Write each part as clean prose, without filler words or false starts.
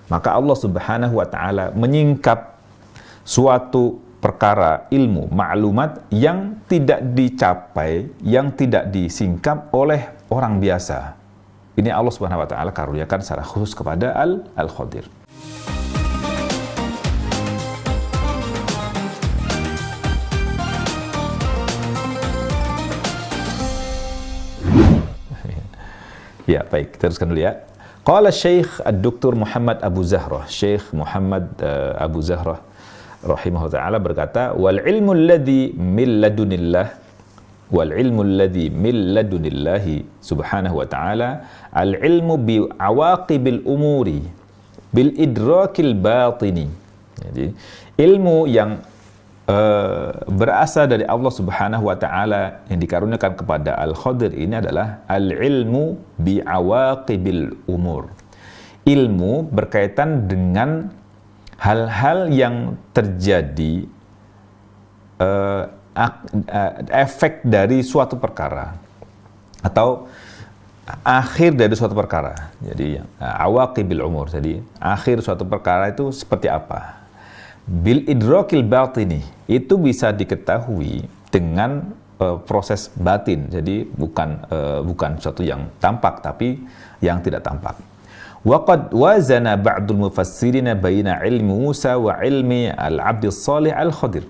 Maka Allah Subhanahu wa taala menyingkap suatu perkara ilmu, maklumat yang tidak dicapai, yang tidak disingkap oleh orang biasa. Ini Allah Subhanahu wa taala karuniakan secara khusus kepada Al-Khadir. Ya, baik, teruskan dulu ya. Qala Syekh Ad-Doktor Muhammad Abu Zahrah, Syekh Muhammad Abu Zahrah rahimahullah ta'ala berkata, wal ilmu alladhi min ladunillah, wal ilmu alladhi min ladunillahi subhanahu wa ta'ala, al ilmu bi awaqibil umuri bil idrakil batini. Jadi ilmu yang berasal dari Allah Subhanahu wa taala yang dikaruniakan kepada Al-Khadir ini adalah al-ilmu bi awaqibil umur. Ilmu berkaitan dengan hal-hal yang terjadi efek dari suatu perkara atau akhir dari suatu perkara. Jadi awaqibil umur. Jadi akhir suatu perkara itu seperti apa? Bil idrakil batini, itu bisa diketahui dengan proses batin. Jadi bukan sesuatu yang tampak, tapi yang tidak tampak. Wa qad wazana ba'dul mufassirin baina ilmi Musa wa ilmi al-'abd as-salih al-Khadir.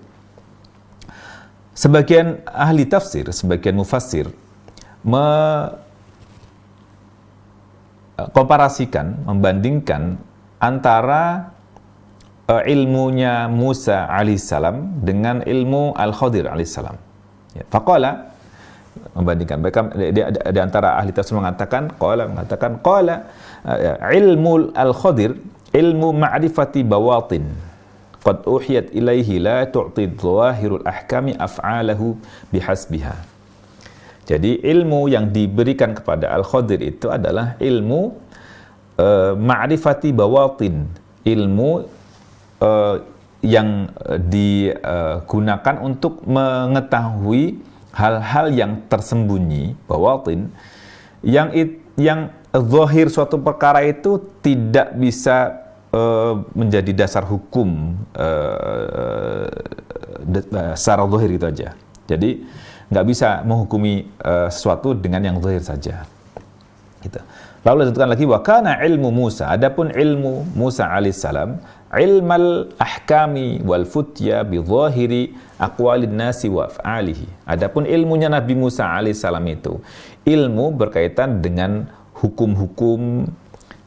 Sebagian ahli tafsir, sebagian mufassir komparasikan, membandingkan antara ilmunya Musa alaihissalam dengan ilmu Al-Khadir alaihissalam. Ya, faqala, membandingkan mereka di antara ahli tafsir mengatakan qala ilmu Al-Khadir ilmu ma'rifati bawatin qad uhiyat ilaihi la tu'ti dhawahirul ahkami af'alahu bihasbiha. Jadi ilmu yang diberikan kepada Al-Khadir itu adalah ilmu ma'rifati bawatin, ilmu yang digunakan untuk mengetahui hal-hal yang tersembunyi, bawatin, yang zahir suatu perkara itu tidak bisa menjadi dasar hukum secara zahir itu aja. Jadi nggak bisa menghukumi sesuatu dengan yang zahir saja. Gitu. Lalu lanjutkan lagi, wa kana ilmu Musa, adapun ilmu Musa alaihissalam, ilmal ahkami wal futya bi zahiri aqwalin nasi wa af'alihi. Adapun ilmunya Nabi Musa alaihissalam itu ilmu berkaitan dengan hukum-hukum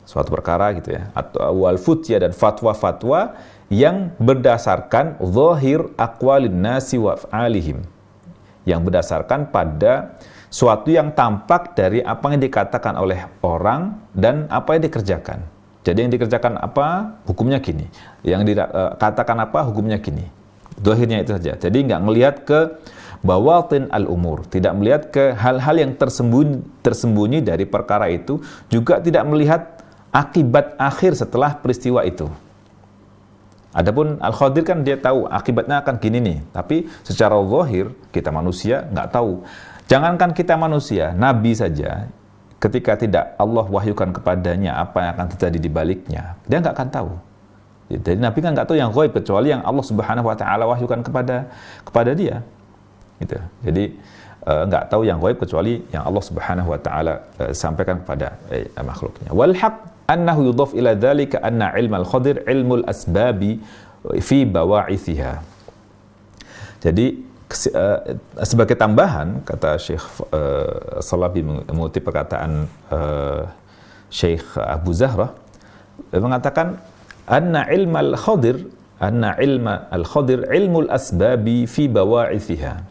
suatu perkara gitu ya, atau wal futya dan fatwa-fatwa yang berdasarkan zahir aqwalin nasi wa af'alihim, yang berdasarkan pada suatu yang tampak dari apa yang dikatakan oleh orang dan apa yang dikerjakan. Jadi yang dikerjakan apa, hukumnya gini. Yang dikatakan apa, hukumnya gini. Zahirnya itu saja. Jadi nggak melihat ke bawatin al-umur, tidak melihat ke hal-hal yang tersembunyi dari perkara itu, juga tidak melihat akibat akhir setelah peristiwa itu. Adapun Al-Khadir kan dia tahu akibatnya akan gini nih, tapi secara zahir kita manusia nggak tahu. Jangankan kita manusia, Nabi saja ketika tidak Allah wahyukan kepadanya apa yang akan terjadi di baliknya, dia nggak akan tahu. Jadi Nabi kan nggak tahu yang ghaib kecuali yang Allah Subhanahu wa taala wahyukan kepada dia. Gitu. Jadi nggak tahu yang ghaib kecuali yang Allah Subhanahu wa taala sampaikan kepada makhluknya. Wal haq annahu yudhaf ila dzalika anna ilmal Khadir ilmul asbabi fi bawa'ithiha. Jadi sebagai tambahan, kata Syekh Salabi mengutip perkataan Syekh Abu Zahrah, mengatakan anna ilmal Khadir ilmul asbabi fi bawa'ithiha.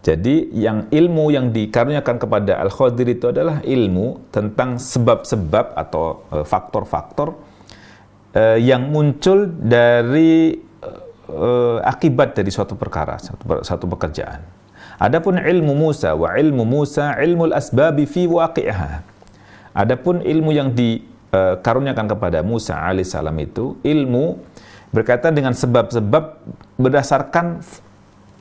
Jadi yang ilmu yang dikaruniakan kepada Al-Khadir itu adalah ilmu tentang sebab-sebab atau faktor-faktor yang muncul dari akibat dari suatu perkara, satu pekerjaan. Adapun ilmu Musa wa ilmu Musa ilmul asbabi fi waqi'ha. Adapun ilmu yang dikaruniakan kepada Musa alaihissalam itu ilmu berkaitan dengan sebab-sebab berdasarkan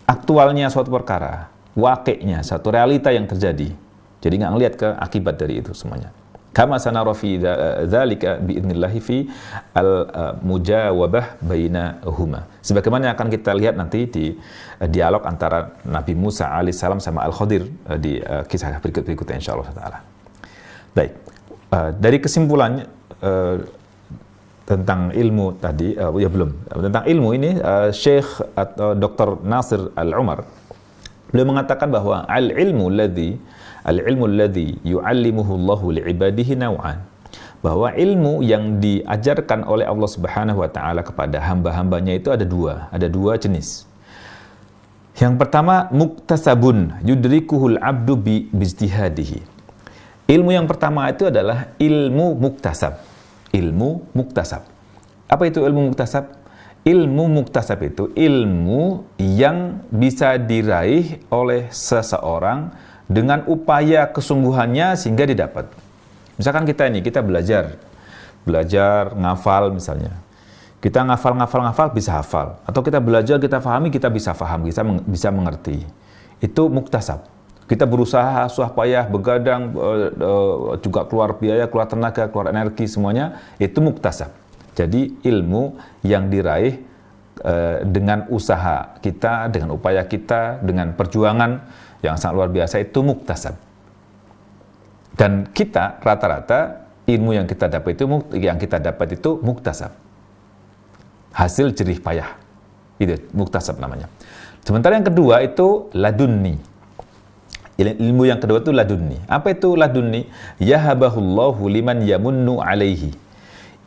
aktualnya suatu perkara, waqi'nya, satu realita yang terjadi. Jadi nggak ngelihat ke akibat dari itu semuanya. Kama sanara fi dzalika biidznillah fi al-mujawabah bainahuma. Sebagaimana yang akan kita lihat nanti di dialog antara Nabi Musa alaihissalam sama Al-Khadir di kisah berikutnya insyaallah taala. Baik. Dari kesimpulannya tentang ilmu tadi tentang ilmu ini Syekh atau Dr. Nasir Al-Umar beliau mengatakan bahwa al-ilmu alladhi yu'allimuhu Allahu li'ibadihi naw'an, bahwa ilmu yang diajarkan oleh Allah Subhanahu wa taala kepada hamba-hambanya itu ada dua jenis. Yang pertama muktasabun yudrikuhul abdu bijtihadihi. Ilmu yang pertama itu adalah ilmu muktasab. Ilmu muktasab. Apa itu ilmu muktasab? Ilmu muktasab itu ilmu yang bisa diraih oleh seseorang dengan upaya kesungguhannya sehingga didapat. Misalkan kita belajar ngafal misalnya. Kita ngafal bisa hafal, atau kita belajar kita pahami kita bisa paham, bisa mengerti. Itu muktasab. Kita berusaha susah payah begadang juga keluar biaya, keluar tenaga, keluar energi semuanya itu muktasab. Jadi ilmu yang diraih dengan usaha kita, dengan upaya kita, dengan perjuangan yang sangat luar biasa itu muktasab. Dan kita rata-rata ilmu yang kita dapat itu muktasab. Hasil jerih payah. Itu muktasab namanya. Sementara yang kedua itu ladunni. Ilmu yang kedua itu ladunni. Apa itu ladunni? Yahabahullahu liman yamunnu alaihi.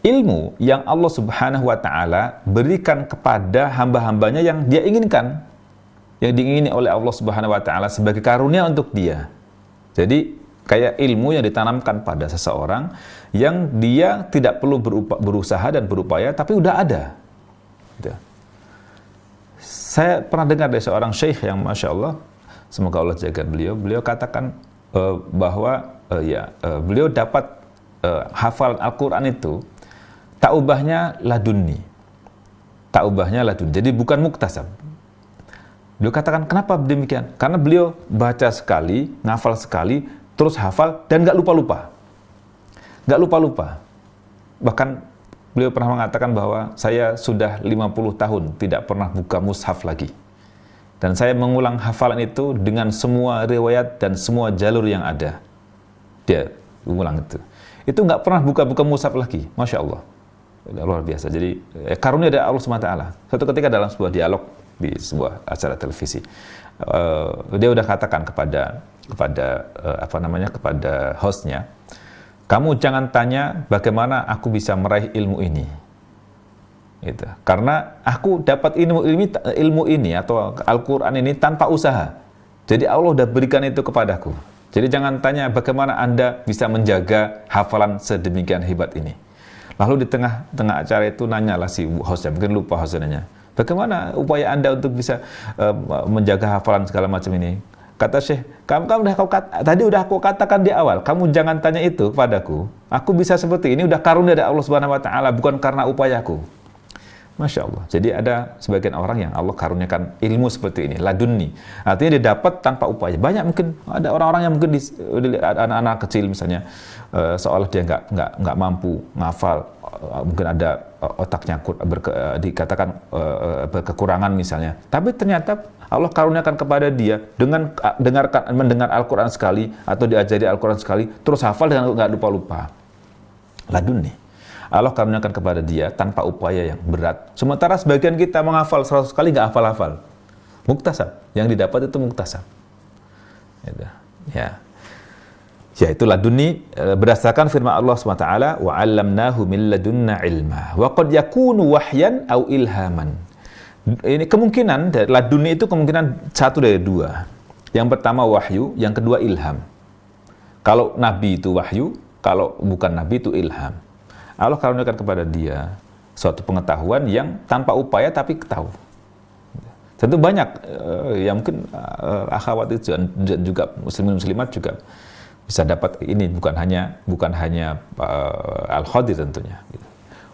Ilmu yang Allah Subhanahu wa taala berikan kepada hamba-hambanya yang dia inginkan, yang diingini oleh Allah Subhanahu wa taala sebagai karunia untuk dia. Jadi kayak ilmu yang ditanamkan pada seseorang yang dia tidak perlu berusaha dan berupaya tapi udah ada. Gitu. Saya pernah dengar dari seorang syekh yang Masya Allah, semoga Allah jaga beliau katakan bahwa beliau dapat hafalan Al-Quran itu ta'ubahnya ladunni. Jadi bukan muktasab. Beliau katakan, kenapa demikian? Karena beliau baca sekali, ngafal sekali, terus hafal, dan nggak lupa-lupa. Bahkan beliau pernah mengatakan bahwa saya sudah 50 tahun tidak pernah buka mushaf lagi. Dan saya mengulang hafalan itu dengan semua riwayat dan semua jalur yang ada. Dia mengulang itu. Itu nggak pernah buka-buka mushaf lagi. Masya Allah. Luar biasa. Jadi karunia dari Allah SWT. Suatu ketika dalam sebuah dialog di sebuah acara televisi, dia udah katakan kepada hostnya, kamu jangan tanya bagaimana aku bisa meraih ilmu ini, gitu. Karena aku dapat ilmu ini atau Al-Quran ini tanpa usaha. Jadi Allah udah berikan itu kepadaku. Jadi jangan tanya bagaimana Anda bisa menjaga hafalan sedemikian hebat ini. Lalu di tengah acara itu nanyalah si hostnya, mungkin lupa hostnya nanya, bagaimana upaya Anda untuk bisa menjaga hafalan segala macam ini? Kata Syekh, tadi udah aku katakan di awal, kamu jangan tanya itu padaku. Aku bisa seperti ini udah karunia dari Allah Subhanahu wa taala, bukan karena upayaku. Masya Allah. Jadi ada sebagian orang yang Allah karuniakan ilmu seperti ini, ladunni. Artinya didapat tanpa upaya. Banyak mungkin ada orang-orang yang mungkin anak-anak kecil misalnya seolah dia nggak mampu ngafal, mungkin ada otaknya dikatakan berkekurangan misalnya. Tapi ternyata Allah karuniakan kepada dia dengan mendengar Al-Quran sekali atau diajari Al-Quran sekali, terus hafal dengan nggak lupa-lupa. Ladunni. Allah karuniakan kepada dia tanpa upaya yang berat. Sementara sebagian kita menghafal 100 kali nggak hafal-hafal. Muktasab. Yang didapat itu muktasab. Ya itu ladunni berdasarkan firman Allah SWT, wa 'allamnahu min ladunna ilma wa qad yakunu wahyan au ilhaman. Ini kemungkinan dari ladunni itu kemungkinan satu dari dua. Yang pertama wahyu, yang kedua ilham. Kalau nabi itu wahyu, kalau bukan nabi itu ilham. Allah karuniakan kepada dia suatu pengetahuan yang tanpa upaya tapi tahu. Tentu banyak yang mungkin akhwat itu dan juga muslimin muslimat juga bisa dapat ini, bukan hanya Al-Khadir tentunya.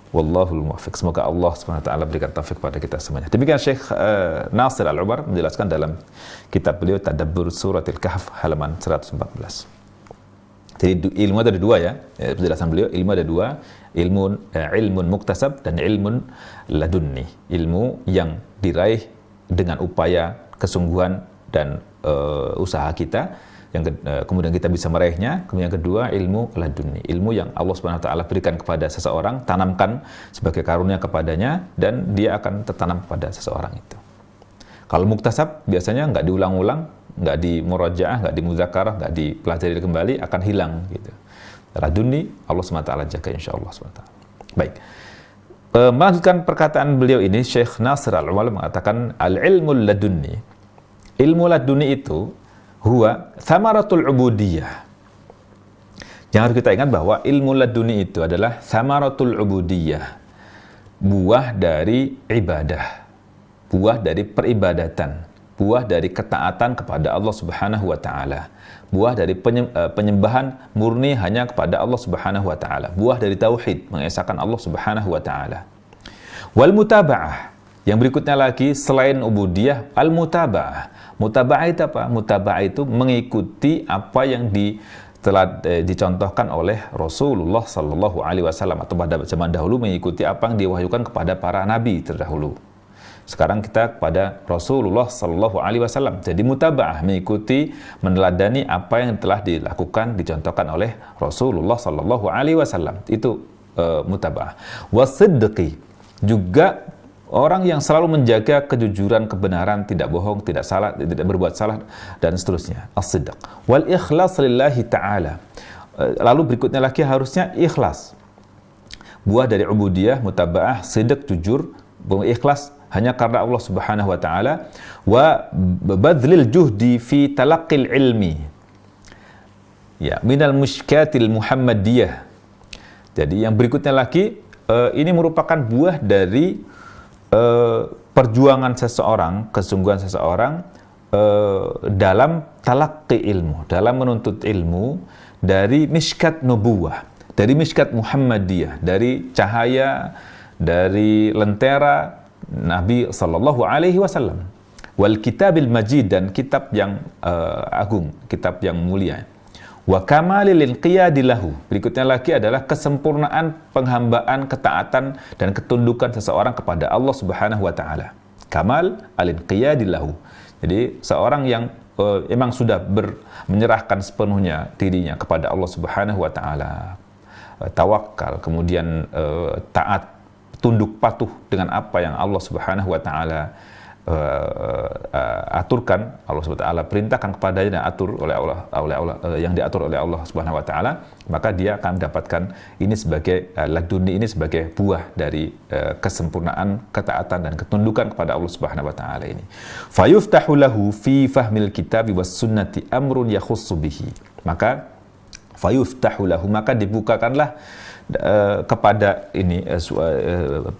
Wallahul muwaffiq. Semoga Allah SWT berikan taufik kepada kita semuanya. Demikian Syekh Nasir Al-Umar menjelaskan dalam kitab beliau Tadabbur Suratil Kahf halaman 114. Jadi ilmu ada dua ya, penjelasan beliau, ilmu ada dua, ilmun muktasab dan ilmun ladunni, ilmu yang diraih dengan upaya, kesungguhan dan usaha kita, kemudian kita bisa meraihnya. Kemudian yang kedua, ilmu ladunni, ilmu yang Allah Subhanahu wa taala berikan kepada seseorang, tanamkan sebagai karunia kepadanya dan dia akan tertanam kepada seseorang itu. Kalau muktasab biasanya nggak diulang-ulang, nggak di murajaah, nggak di muzakarah, nggak dipelajari kembali, akan hilang gitu. Ladunni Allah SWT jaga insyaallah SWT. Baik. Melanjutkan perkataan beliau ini, Syekh Nasir Al-Umar mengatakan al-ilmul ladunni. Ilmu ladunni itu huwa thamaratul ubudiyah. Yang harus kita ingat bahwa ilmu ladunni itu adalah thamaratul ubudiyah. Buah dari ibadah. Buah dari peribadatan. Buah dari ketaatan kepada Allah Subhanahu wa taala. Buah dari penyembahan murni hanya kepada Allah Subhanahu wa taala. Buah dari tauhid, mengesahkan Allah Subhanahu wa taala. Wal mutaba'ah. Yang berikutnya lagi selain ubudiyah, al mutaba'ah. Mutaba'ah itu apa? Mutaba'ah itu mengikuti apa yang telah dicontohkan oleh Rasulullah sallallahu alaihi wasallam, atau pada zaman dahulu mengikuti apa yang diwahyukan kepada para nabi terdahulu. Sekarang kita kepada Rasulullah Sallallahu Alaihi Wasallam. Jadi mutaba'ah, mengikuti, meneladani apa yang telah dilakukan, dicontohkan oleh Rasulullah Sallallahu Alaihi Wasallam. Itu mutaba'ah. Wasidqi, juga orang yang selalu menjaga kejujuran, kebenaran, tidak bohong, tidak salah, tidak berbuat salah, dan seterusnya. As-sidq. Wal ikhlas lillahi ta'ala. Lalu berikutnya lagi harusnya ikhlas. Buah dari ubudiyah, mutaba'ah, sidq, jujur, ikhlas hanya karena Allah Subhanahu wa taala, wa badlil juhdi fi talaqqil ilmi. Ya, minal mushkatil muhammadiyah. Jadi yang berikutnya lagi, ini merupakan buah dari perjuangan seseorang, kesungguhan seseorang dalam talaqqi ilmu, dalam menuntut ilmu dari mishkat nubuwah, dari mishkat muhammadiyah, dari cahaya, dari lentera Nabi Sallallahu Alaihi Wasallam. Wal kitabil majid, dan kitab yang agung, kitab yang mulia. Wa kamalil inqiyadi lahu. Berikutnya lagi adalah kesempurnaan penghambaan, ketaatan dan ketundukan seseorang kepada Allah Subhanahu wa taala. Kamal al-inqiyadi lahu. Jadi seorang yang memang sudah menyerahkan sepenuhnya dirinya kepada Allah Subhanahu wa taala. Tawakal, kemudian taat, tunduk patuh dengan apa yang Allah Subhanahu wa taala aturkan, Allah Subhanahu wa taala perintahkan kepadanya dan atur oleh Allah, yang diatur oleh Allah Subhanahu wa taala, maka dia akan mendapatkan ini sebagai laduni, ini sebagai buah dari kesempurnaan, ketaatan dan ketundukan kepada Allah Subhanahu wa taala ini. Fayuftahu lahu fi fahmil kitabi was sunnati amrun yakhussu bihi. Maka fayuftahu lahu, maka dibukakanlah kepada ini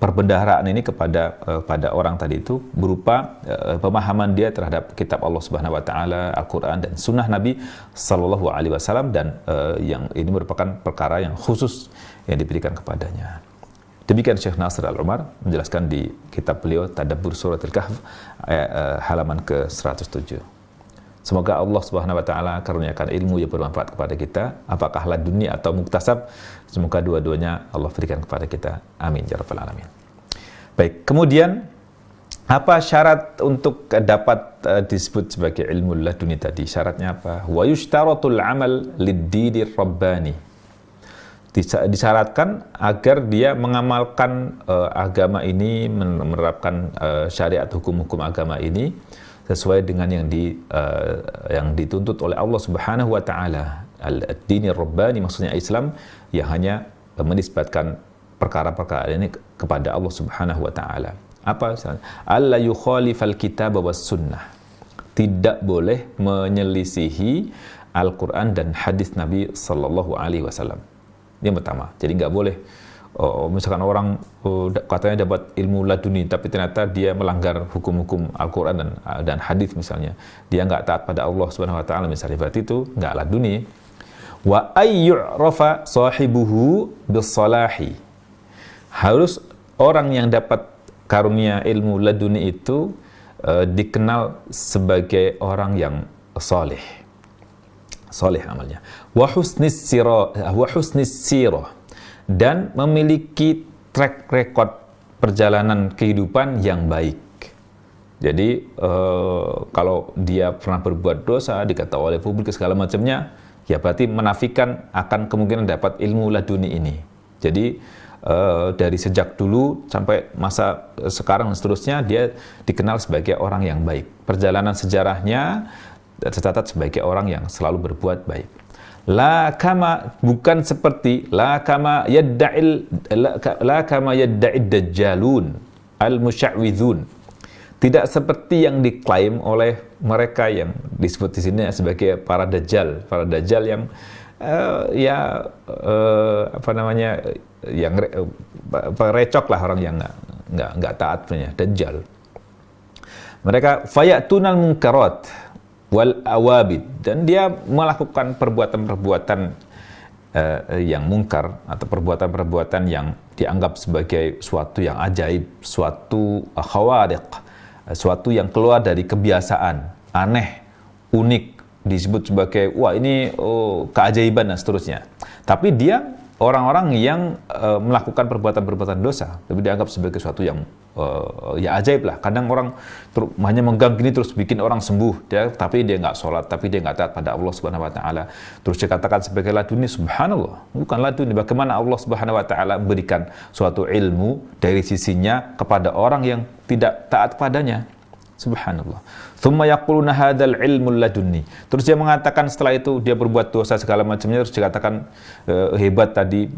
perbendaharaan ini pada orang tadi itu berupa pemahaman dia terhadap kitab Allah Subhanahu wa taala, Al-Qur'an dan sunnah Nabi sallallahu alaihi wasallam, dan yang ini merupakan perkara yang khusus yang diberikan kepadanya. Demikian Syekh Nasir Al-Umar menjelaskan di kitab beliau Tadabbur Suratul Kahf halaman ke-107. Semoga Allah Subhanahu wa taala karuniakan ilmu yang bermanfaat kepada kita, apakah laduni atau muktasab. Semoga dua-duanya Allah berikan kepada kita. Amin ya rabbal alamin. Baik, kemudian apa syarat untuk dapat disebut sebagai ilmu laduni tadi? Syaratnya apa? Wa yushtaratul amal lid-dinir rabbani. Disyaratkan agar dia mengamalkan agama ini, menerapkan syariat hukum-hukum agama ini sesuai dengan yang dituntut oleh Allah Subhanahu wa taala. Al-dinir rabbani maksudnya Islam yang hanya menisbatkan perkara-perkara ini kepada Allah Subhanahu wa taala. Apa? Alla yukhalifal kitab was sunnah. Tidak boleh menyelisihi Al-Qur'an dan hadis Nabi sallallahu alaihi wasallam. Yang pertama. Jadi enggak boleh misalkan orang katanya dapat ilmu laduni tapi ternyata dia melanggar hukum-hukum Al-Qur'an dan hadis misalnya. Dia enggak taat pada Allah Subhanahu wa taala misalnya, berarti itu enggak laduni. Wa ayyu'rafa sahibuhu bis-salahi. Harus orang yang dapat karunia ilmu laduni itu dikenal sebagai orang yang saleh. soleh amalnya. Wa husnis sirah, dan memiliki track record perjalanan kehidupan yang baik. Jadi kalau dia pernah berbuat dosa, diketahui oleh publik segala macamnya, ya berarti menafikan akan kemungkinan dapat ilmu laduni ini. Jadi dari sejak dulu sampai masa sekarang dan seterusnya, dia dikenal sebagai orang yang baik. Perjalanan sejarahnya tercatat sebagai orang yang selalu berbuat baik. La kama, bukan seperti la kama yadda'id dajjalun al-musya'widhun. Tidak seperti yang diklaim oleh mereka yang disebut di sini sebagai para dajjal yang yang recok lah, orang yang nggak taat punya dajjal. Mereka fayatunal munkarat wal awabid, dan dia melakukan perbuatan-perbuatan yang mungkar atau perbuatan-perbuatan yang dianggap sebagai suatu yang ajaib, suatu khawariq, suatu yang keluar dari kebiasaan, aneh, unik, disebut sebagai wah ini keajaiban dan seterusnya. Tapi dia orang-orang yang melakukan perbuatan-perbuatan dosa, tapi dianggap sebagai sesuatu yang ya ajaib lah. Kadang orang hanya megang gini terus bikin orang sembuh, tapi dia nggak sholat, tapi dia nggak taat pada Allah Subhanahu Wa Taala. Terus dikatakan sebagai laduni, subhanallah, bukan laduni. Bagaimana Allah Subhanahu Wa Taala berikan suatu ilmu dari sisinya kepada orang yang tidak taat padanya? Subhanallah. Thumma yaquluna hadzal ilmul ladunni. Terus dia mengatakan setelah itu dia berbuat dosa segala macamnya, terus dikatakan hebat tadi,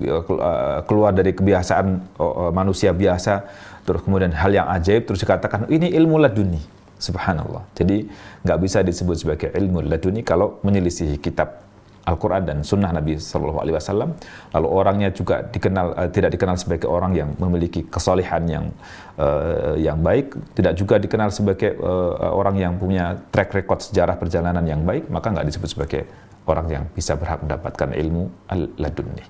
keluar dari kebiasaan manusia biasa, terus kemudian hal yang ajaib, terus dikatakan ini ilmu laduni. Subhanallah. Jadi nggak bisa disebut sebagai ilmu laduni kalau menyelisihi kitab Al-Quran dan Sunnah Nabi Sallallahu Alaihi Wasallam. Lalu orangnya juga tidak dikenal sebagai orang yang memiliki kesalehan yang baik, tidak juga dikenal sebagai orang yang punya track record sejarah perjalanan yang baik, maka nggak disebut sebagai orang yang bisa berhak mendapatkan ilmu al-laduni.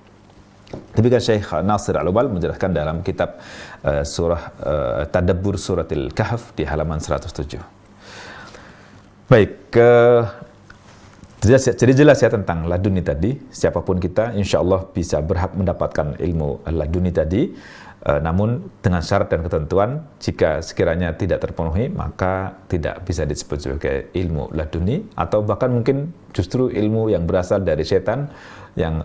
Demikian Syekh Nasir Al-Ubal menjelaskan dalam kitab surah Tadabbur Suratil Kahf di halaman 107. Baik, jadi jelas ya tentang laduni tadi. Siapapun kita, insya Allah bisa berhak mendapatkan ilmu laduni tadi. Namun dengan syarat dan ketentuan, jika sekiranya tidak terpenuhi, maka tidak bisa disebut sebagai ilmu laduni, atau bahkan mungkin justru ilmu yang berasal dari setan yang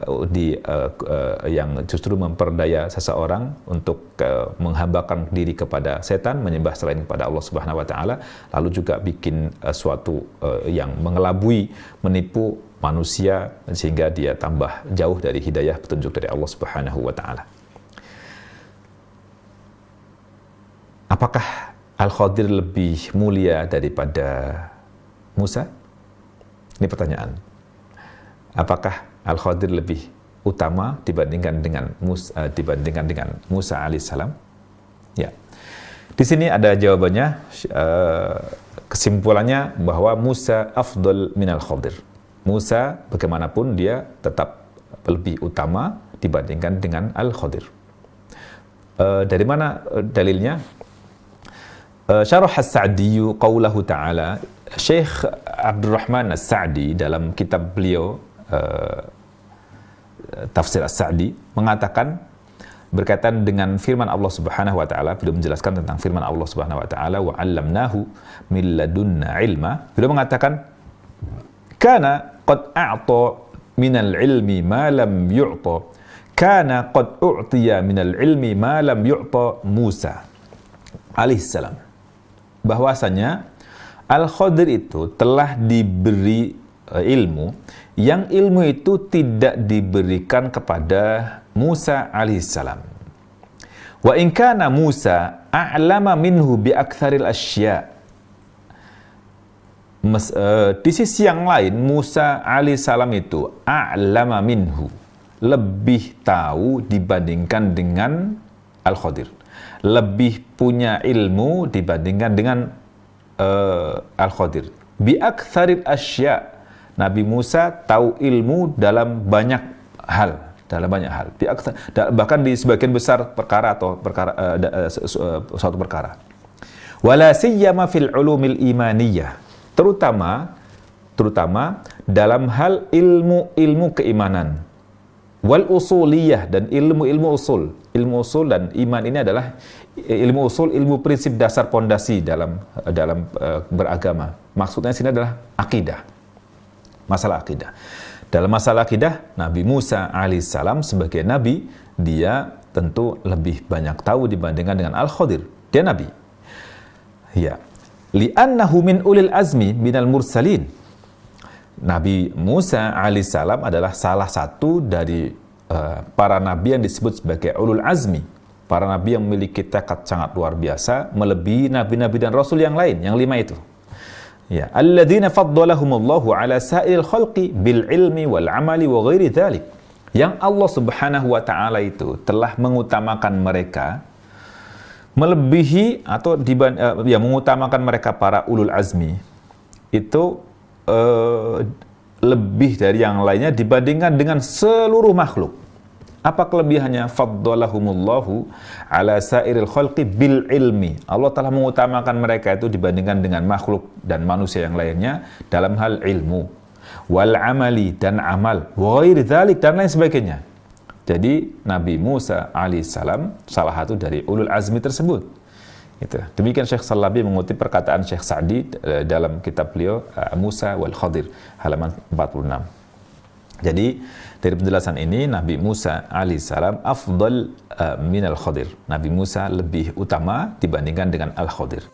justru memperdaya seseorang untuk menghambakan diri kepada setan, menyembah selain kepada Allah Subhanahu Wa Taala, lalu juga bikin suatu yang mengelabui, menipu manusia sehingga dia tambah jauh dari hidayah petunjuk dari Allah Subhanahu Wa Taala. Apakah Al-Khadir lebih mulia daripada Musa? Ini pertanyaan. Apakah Al-Khadir lebih utama dibandingkan dengan Musa alaihissalam? Ya. Di sini ada jawabannya. Kesimpulannya bahwa Musa afdal minal Khadir. Musa bagaimanapun dia tetap lebih utama dibandingkan dengan Al-Khadir. Dari mana dalilnya? Syarah As-Sa'di qaulahu ta'ala. Syekh Abdurrahman As-Sa'di dalam kitab beliau Tafsir As-Sa'di mengatakan berkaitan dengan firman Allah Subhanahu wa taala, beliau menjelaskan tentang firman Allah Subhanahu wa taala, wa 'allamnahu min ladunna ilma. Beliau mengatakan kana qad a'ta minal ilmi ma lam yu'ta, kana qad u'tiya minal ilmi ma lam yu'ta Musa alaihissalam. Bahwasanya Al-Khadir itu telah diberi ilmu yang ilmu itu tidak diberikan kepada Musa alaihissalam. Wa in kana Musa a'lama minhu bi aktsaril asya'. Di sisi yang lain, Musa alaihissalam itu a'lama minhu, lebih tahu dibandingkan dengan Al-Khadir, lebih punya ilmu dibandingkan dengan Al-Khadir. Bi aktsaril asya'. Nabi Musa tahu ilmu dalam banyak hal, bahkan di sebagian besar perkara atau suatu perkara. Wala siyyama fil ulumil imaniyah, terutama dalam hal ilmu keimanan, wal usuliyah, dan ilmu usul. Ilmu usul dan iman ini adalah ilmu usul, ilmu prinsip dasar pondasi dalam beragama. Maksudnya sini adalah akidah. Masalah akidah. Dalam masalah akidah, Nabi Musa alaihissalam sebagai nabi, dia tentu lebih banyak tahu dibandingkan dengan Al-Khadir. Dia nabi. Ya. Li'annahu min ulil azmi minal mursalin. Nabi Musa alaihissalam adalah salah satu dari para nabi yang disebut sebagai ulul azmi. Para nabi yang memiliki tekad sangat luar biasa, melebihi nabi-nabi dan rasul yang lain, yang 5 itu. Ya, alladzina faddalahumullahu ala sa'il khalqi bil ilmi wal amali wa ghairi dzalik. Yang Allah Subhanahu wa taala itu telah mengutamakan mereka melebihi atau mengutamakan mereka para ulul azmi itu lebih dari yang lainnya dibandingkan dengan seluruh makhluk. Apa kelebihannya? Faddalahumullahu ala sairil khalqi bil ilmi. Allah telah mengutamakan mereka itu dibandingkan dengan makhluk dan manusia yang lainnya dalam hal ilmu, wal amali, dan amal, wa ghairi dzalik, dan lain sebagainya. Jadi Nabi Musa alaihissalam salah satu dari ulul azmi tersebut. Itu. Demikian Syekh Salabi mengutip perkataan Syekh Sa'di dalam kitab beliau Musa wal Khadir halaman 46. Jadi dari penjelasan ini Nabi Musa alaihissalam afdal minal Khadir. Nabi Musa lebih utama dibandingkan dengan Al-Khadir.